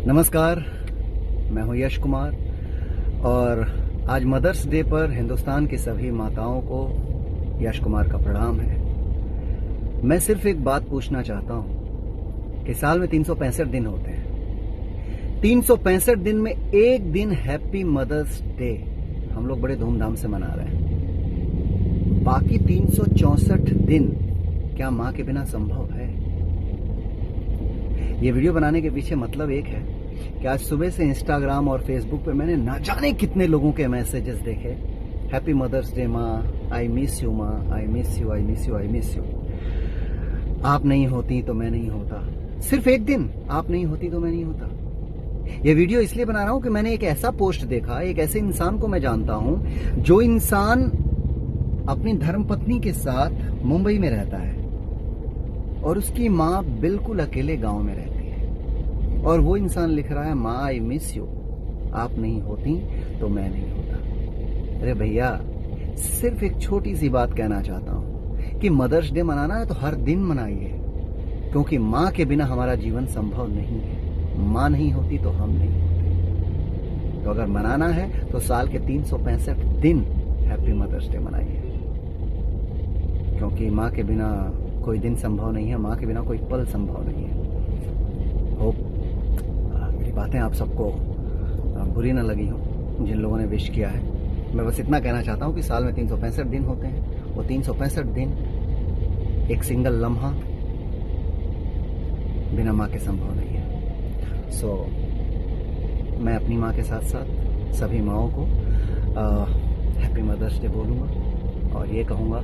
नमस्कार, मैं हूं यश कुमार और आज मदर्स डे पर हिंदुस्तान की सभी माताओं को यश कुमार का प्रणाम है। मैं सिर्फ एक बात पूछना चाहता हूं कि साल में 365 दिन होते हैं। 365 दिन में एक दिन हैप्पी मदर्स डे हम लोग बड़े धूमधाम से मना रहे हैं। बाकी 364 दिन क्या मां के बिना संभव है? ये वीडियो बनाने के पीछे मतलब एक है कि आज सुबह से इंस्टाग्राम और फेसबुक पे मैंने ना जाने कितने लोगों के मैसेजेस देखे। हैप्पी मदर्स डे माँ, आई मिस यू माँ, I miss you, I miss you, I miss you. आप नहीं होती तो मैं नहीं होता। सिर्फ एक दिन आप नहीं होती तो मैं नहीं होता। ये वीडियो इसलिए बना रहा हूं कि मैंने एक ऐसा पोस्ट देखा, एक ऐसे इंसान को मैं जानता हूं जो इंसान अपनी धर्मपत्नी के साथ मुंबई में रहता है और उसकी माँ बिल्कुल अकेले गांव में रहती है और वो इंसान लिख रहा है, माँ आई मिस यू, आप नहीं होती तो मैं नहीं होता। अरे भैया, सिर्फ एक छोटी सी बात कहना चाहता हूं कि मदर्स डे मनाना है तो हर दिन मनाइए, क्योंकि माँ के बिना हमारा जीवन संभव नहीं है। माँ नहीं होती तो हम नहीं होते। तो अगर मनाना है तो साल के 365 दिन हैप्पी मदर्स डे मनाइए, क्योंकि माँ के बिना कोई दिन संभव नहीं है, माँ के बिना कोई पल संभव नहीं है। होप मेरी बातें आप सबको बुरी ना लगी हो जिन लोगों ने विश किया है। मैं बस इतना कहना चाहता हूँ कि साल में 365 दिन होते हैं। वो 365 दिन एक सिंगल लम्हा बिना माँ के संभव नहीं है। सो मैं अपनी माँ के साथ साथ सभी माँओं को हैप्पी मदर्स डे बोलूँगा और ये कहूँगा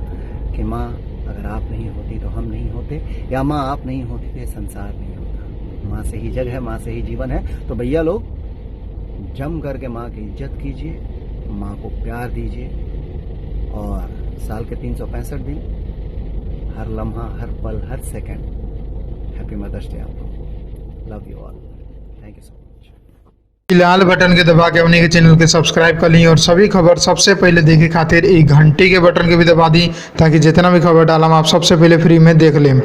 कि माँ अगर आप नहीं होती तो हम नहीं होते, या माँ आप नहीं होती तो ये संसार नहीं होता। माँ से ही जग है, माँ से ही जीवन है। तो भैया लोग जम करके माँ की इज्जत कीजिए, माँ को प्यार दीजिए और साल के 365 दिन हर लम्हा, हर पल, हर सेकंड हैप्पी मदर्स डे आप लोग। Love you all, thank you so much. Lal button के दबा के अपने के चैनल के सब्सक्राइब कर ली और सभी खबर सबसे पहले देखे खातिर एक घंटी के बटन के भी दबा दी, ताकि जितना भी खबर डालम आप सबसे पहले फ्री में देख लें।